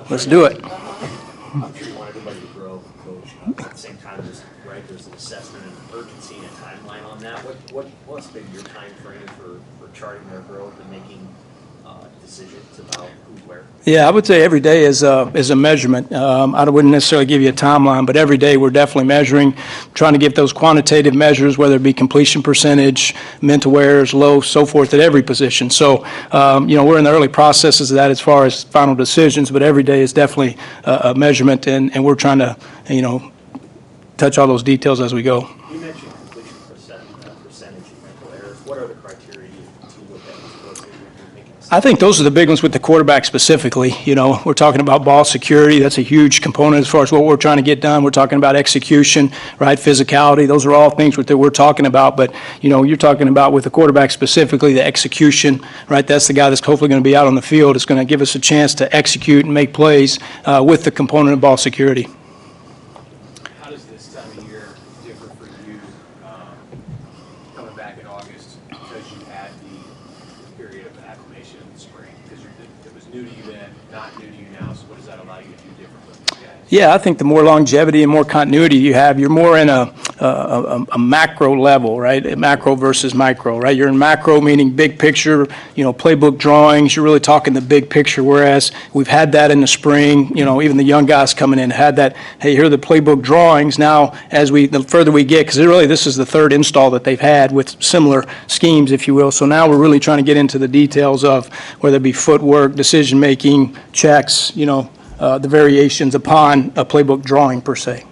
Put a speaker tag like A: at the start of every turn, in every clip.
A: let's do it.
B: I'm sure you want everybody to grow, Coach. At the same time, there's an assessment and urgency and a timeline on that. What's been your time frame for charting their growth and making decisions about who where?
A: Yeah, I would say every day is a measurement. I wouldn't necessarily give you a timeline, but every day we're definitely measuring, trying to get those quantitative measures, whether it be completion percentage, mental errors, low, so forth, at every position. So, we're in the early processes of that as far as final decisions, but every day is definitely a measurement, and we're trying to, touch all those details as we go.
B: You mentioned completion percentage and mental errors. What are the criteria you look at when you're making
A: I think those are the big ones with the quarterback specifically. We're talking about ball security. That's a huge component as far as what we're trying to get done. We're talking about execution, right? Physicality. Those are all things that we're talking about. But, you're talking about with the quarterback specifically, the execution, right? That's the guy that's hopefully going to be out on the field. It's going to give us a chance to execute and make plays with the component of ball security.
C: How does this time of year differ for you coming back in August because you had the period of acclimation in the spring? Because it was new to you then, not new to you now. So what does that allow you to do different with these guys?
A: Yeah, I think the more longevity and more continuity you have, you're more in a macro level, right? A macro versus micro, right? You're in macro, meaning big picture, playbook drawings. You're really talking the big picture, whereas we've had that in the spring. Even the young guys coming in had that, hey, here are the playbook drawings. Now, the further we get, because this is the third install that they've had with similar schemes, if you will. So now we're really trying to get into the details of whether it be footwork, decision-making, checks, the variations upon a playbook drawing per se.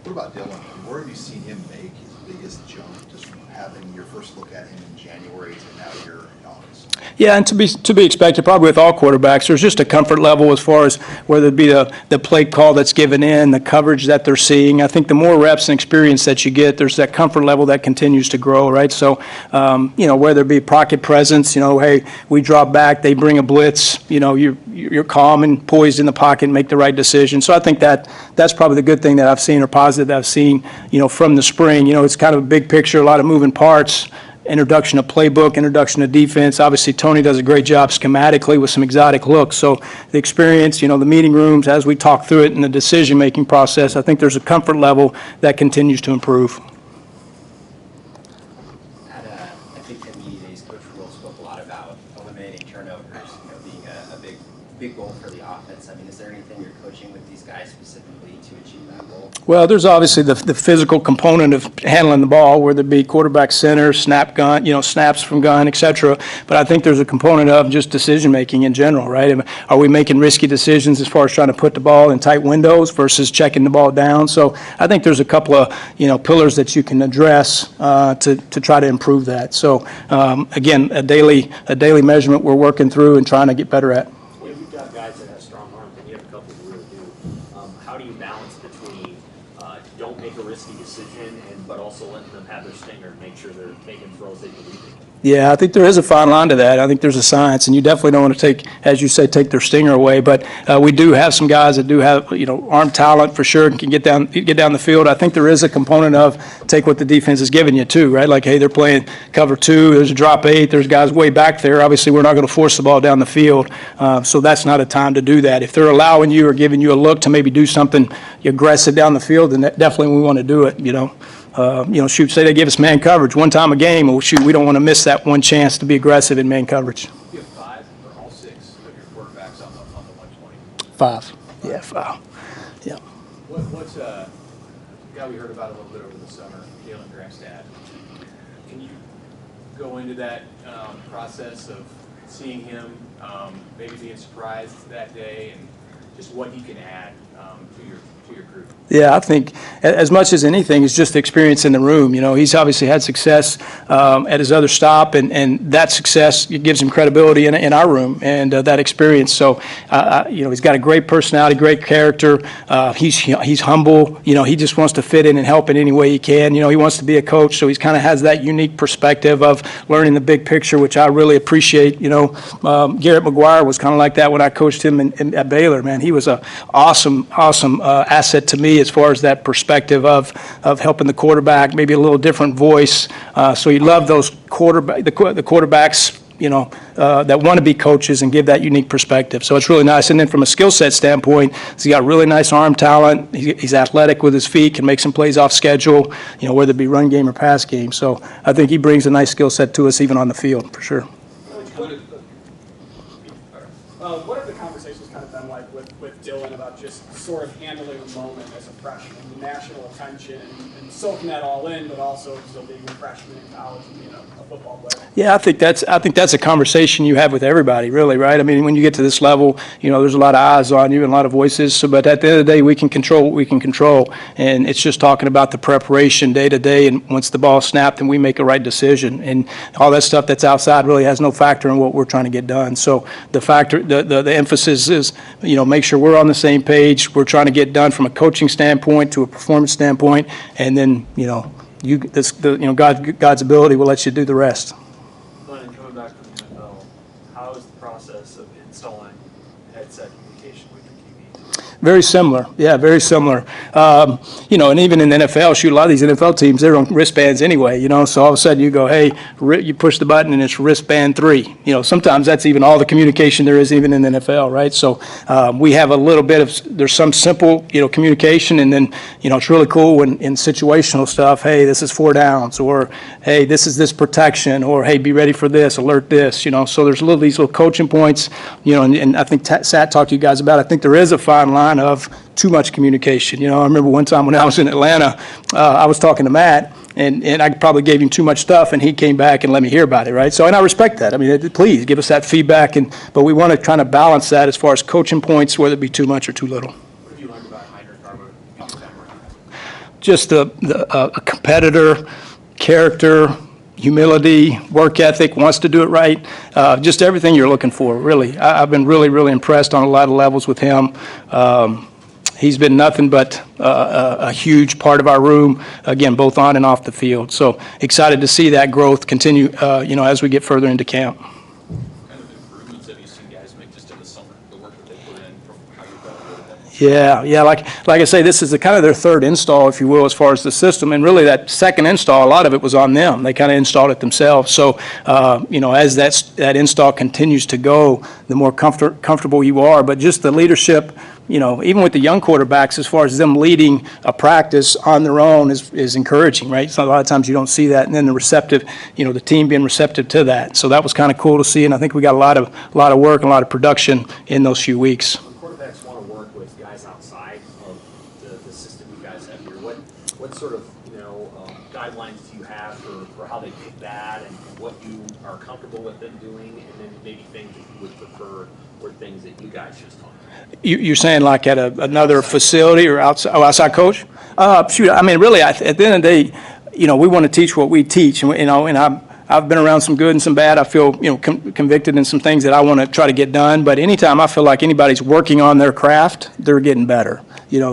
D: What about Dylan? Where have you seen him make his biggest jump just from having your first look at him in January to now here in August?
A: Yeah, and to be expected probably with all quarterbacks. There's just a comfort level as far as whether it be the play call that's given in, the coverage that they're seeing. I think the more reps and experience that you get, there's that comfort level that continues to grow, right? So, whether it be pocket presence, hey, we drop back, they bring a blitz, you're calm and poised in the pocket and make the right decision. So I think that's probably the good thing that I've seen or positive that I've seen, from the spring. It's kind of a big picture, a lot of moving parts. Introduction of playbook, introduction of defense. Obviously, Tony does a great job schematically with some exotic looks. So the experience, the meeting rooms, as we talk through it in the decision-making process, I think there's a comfort level that continues to improve.
E: I think the media days, Coach Rule spoke a lot about eliminating turnovers, being a big goal for the offense. I mean, is there anything you're coaching with these guys specifically to achieve that goal?
A: Well, there's obviously the physical component of handling the ball, whether it be quarterback center, snap gun, snaps from gun, et cetera. But I think there's a component of just decision-making in general, right? Are we making risky decisions as far as trying to put the ball in tight windows versus checking the ball down? So I think there's a couple of, pillars that you can address to try to improve that. So, again, a daily measurement we're working through and trying to get better at.
B: You've got guys that have strong arms, and you have a couple who really do. How do you balance between don't make a risky decision, but also letting them have their stinger and make sure they're taking throws they believe they can?
A: Yeah, I think there is a fine line to that. I think there's a science, and you definitely don't want to take their stinger away. But we do have some guys that do have, arm talent for sure and can get down the field. I think there is a component of take what the defense is giving you too, right? Like, hey, they're playing cover 2, there's a drop 8, there's guys way back there. Obviously, we're not going to force the ball down the field, so that's not a time to do that. If they're allowing you or giving you a look to maybe do something aggressive down the field, then definitely we want to do it, say they give us man coverage one time a game. Well, we don't want to miss that one chance to be aggressive in man coverage.
C: You have 5 or all 6 of your quarterbacks on the 120?
A: 5. Yeah, 5. Yeah.
C: What's a guy we heard about a little bit over the summer, Jalen Grandstad? Can you go into that process of seeing him, maybe being surprised that day, and just what he can add to your group?
A: Yeah, I think as much as anything is just the experience in the room. He's obviously had success at his other stop, and that success gives him credibility in our room and that experience. So, he's got a great personality, great character. He's humble. He just wants to fit in and help in any way he can. He wants to be a coach, so he kind of has that unique perspective of learning the big picture, which I really appreciate. Garrett McGuire was kind of like that when I coached him at Baylor. Man, he was an awesome asset to me as far as that perspective of helping the quarterback, maybe a little different voice. So he loved those the quarterbacks, that want to be coaches and give that unique perspective. So it's really nice. And then from a skill set standpoint, he's got really nice arm talent. He's athletic with his feet, can make some plays off schedule, whether it be run game or pass game. So I think he brings a nice skill set to us even on the field, for sure.
F: What have the conversations kind of been like with Dylan about just sort of handling the moment as a freshman, the national attention, and soaking that all in, but also still being a freshman in college and being a football player?
A: Yeah, I think that's a conversation you have with everybody, really, right? I mean, when you get to this level, there's a lot of eyes on you and a lot of voices. So, but at the end of the day, we can control what we can control, and it's just talking about the preparation day to day. And once the ball's snapped, and we make a right decision, and all that stuff that's outside really has no factor in what we're trying to get done. So the emphasis is, make sure we're on the same page. We're trying to get done from a coaching standpoint to a performance standpoint, and then God's ability will let you do the rest.
G: Glenn, coming back from the NFL, how is the process of installing headset communication with your TV?
A: Very similar. Yeah, very similar. And even in the NFL, shoot, a lot of these NFL teams, they're on wristbands anyway, so all of a sudden you go, hey, you push the button and it's wristband 3. Sometimes that's even all the communication there is even in the NFL, right? So we have a little bit of, there's some simple, communication, and then, it's really cool when in situational stuff, hey, this is 4 downs, or hey, this is this protection, or hey, be ready for this, alert this, so there's these little coaching points, and I think Sat talked to you guys about it. I think there is a fine line of too much communication. I remember one time when I was in Atlanta, I was talking to Matt, and I probably gave him too much stuff, and he came back and let me hear about it, right? So, and I respect that. I mean, please give us that feedback, but we want to kind of balance that as far as coaching points, whether it be too much or too little.
C: What have you learned about Hurrdat Sports?
A: Just a competitor, character, humility, work ethic, wants to do it right, just everything you're looking for, really. I've been really, really impressed on a lot of levels with him. He's been nothing but a huge part of our room, again, both on and off the field. So excited to see that growth continue, as we get further into camp.
H: What kind of improvements have you seen guys make just in the summer, the work that they put in from how you've evaluated them?
A: Yeah. Like I say, this is kind of their third install, if you will, as far as the system. And really that second install, a lot of it was on them. They kind of installed it themselves. So, as that install continues to go, the more comfortable you are. But just the leadership, even with the young quarterbacks, as far as them leading a practice on their own is encouraging, right? So a lot of times you don't see that. And then the team being receptive to that. So that was kind of cool to see. And I think we got a lot of work and a lot of production in those few weeks.
B: Quarterbacks want to work with guys outside of the system you guys have here. What sort of guidelines do you have for how they pick that, and what you are comfortable with them doing, and then maybe things that you would prefer or things that you guys just talked about?
A: You're saying like at another facility or outside coach? Shoot, I mean, really, at the end of the day, we want to teach what we teach, and I've been around some good and some bad. I feel, convicted in some things that I want to try to get done. But anytime I feel like anybody's working on their craft, they're getting better.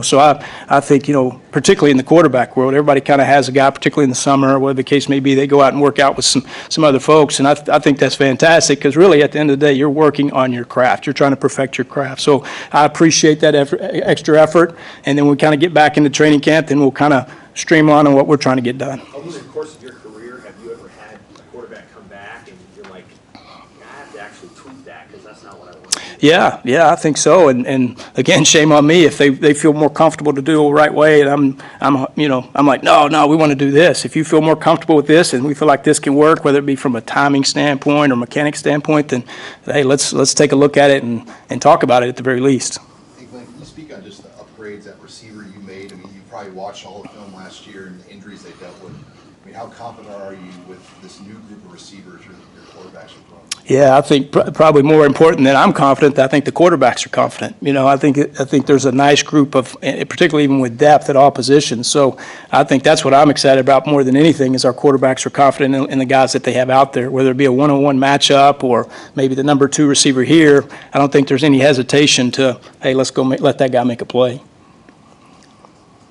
A: So I think, particularly in the quarterback world, everybody kind of has a guy, particularly in the summer, or whatever the case may be, they go out and work out with some other folks. And I think that's fantastic, because really at the end of the day, you're working on your craft. You're trying to perfect your craft. So I appreciate that extra effort. And then we kind of get back into training camp, then we'll kind of streamline on what we're trying to get done.
B: Over the course of your career, have you ever had a quarterback come back and you're like, I have to actually tweak that because that's not what I want to do?
A: Yeah, I think so. And again, shame on me if they feel more comfortable to do it the right way, and I'm like, no, we want to do this. If you feel more comfortable with this, and we feel like this can work, whether it be from a timing standpoint or mechanic standpoint, then hey, let's take a look at it and talk about it at the very least.
D: Hey, Glenn, can you speak on just the upgrades at receiver you made? I mean, you probably watched all the film last year and the injuries they dealt with. I mean, how confident are you with this new group of receivers your quarterbacks are throwing?
A: Yeah, I think probably more important than I'm confident, I think the quarterbacks are confident. I think there's a nice group of, particularly even with depth at all positions. So I think that's what I'm excited about more than anything, is our quarterbacks are confident in the guys that they have out there, whether it be a one-on-one matchup or maybe the number 2 receiver here. I don't think there's any hesitation to, hey, let's go let that guy make a play.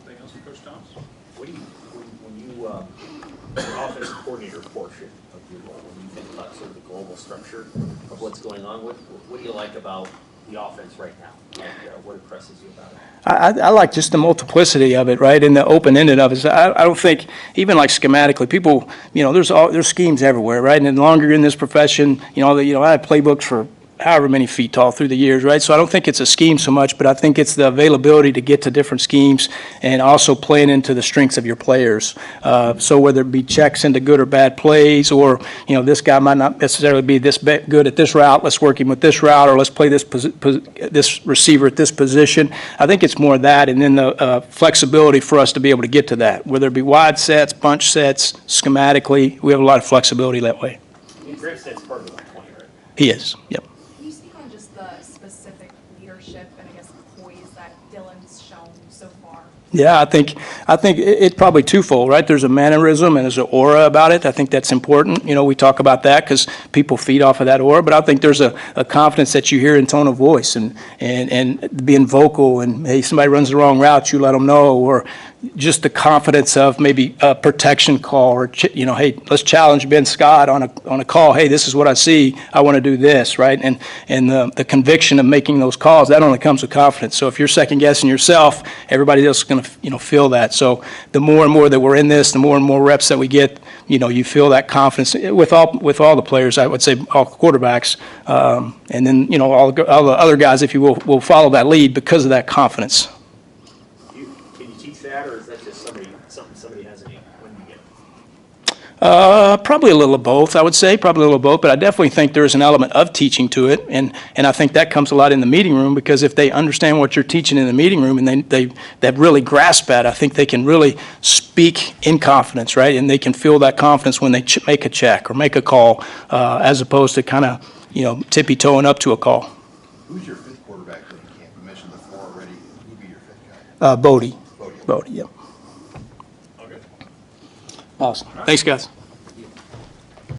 H: Anything else for Coach Thomas?
B: What do you, when you, the offensive coordinator portion of your role, when you think about sort of the global structure of what's going on, what do you like about the offense right now? Like, what impresses you about it?
A: I like just the multiplicity of it, right, and the open-ended of it. I don't think, even like schematically, people, there's schemes everywhere, right? And the longer you're in this profession, I have playbooks for however many feet tall through the years, right? So I don't think it's a scheme so much, but I think it's the availability to get to different schemes and also playing into the strengths of your players. So whether it be checks into good or bad plays, or, this guy might not necessarily be this good at this route, let's work him with this route, or let's play this receiver at this position. I think it's more that, and then the flexibility for us to be able to get to that, whether it be wide sets, bunch sets, schematically, we have a lot of flexibility that way.
B: Grimstad's part of the 20, right?
A: He is, yep.
I: Can you speak on just the specific leadership and I guess poise that Dylan's shown so far?
A: Yeah, I think it's probably twofold, right? There's a mannerism and there's an aura about it. I think that's important. We talk about that because people feed off of that aura, but I think there's a confidence that you hear in tone of voice and being vocal, and, hey, somebody runs the wrong route, you let them know, or just the confidence of maybe a protection call, or, hey, let's challenge Ben Scott on a call. Hey, this is what I see. I want to do this, right? And the conviction of making those calls, that only comes with confidence. So if you're second guessing yourself, everybody else is going to, feel that. So the more and more that we're in this, the more and more reps that we get, you feel that confidence with all the players. I would say all quarterbacks, and then all the other guys, if you will follow that lead because of that confidence.
B: Can you teach that, or is that just something somebody has in you when you get it?
A: Probably a little of both, I would say, probably a little of both, but I definitely think there's an element of teaching to it, and I think that comes a lot in the meeting room, because if they understand what you're teaching in the meeting room and they really grasp that, I think they can really speak in confidence, right? And they can feel that confidence when they make a check or make a call, as opposed to kind of, tippy-toeing up to a call.
D: Who's your fifth quarterback that you can't? You mentioned the four already. Who would be your fifth guy?
A: Bodie.
D: Bodie.
A: Bodie, yep.
H: Okay.
A: Awesome. Thanks, guys.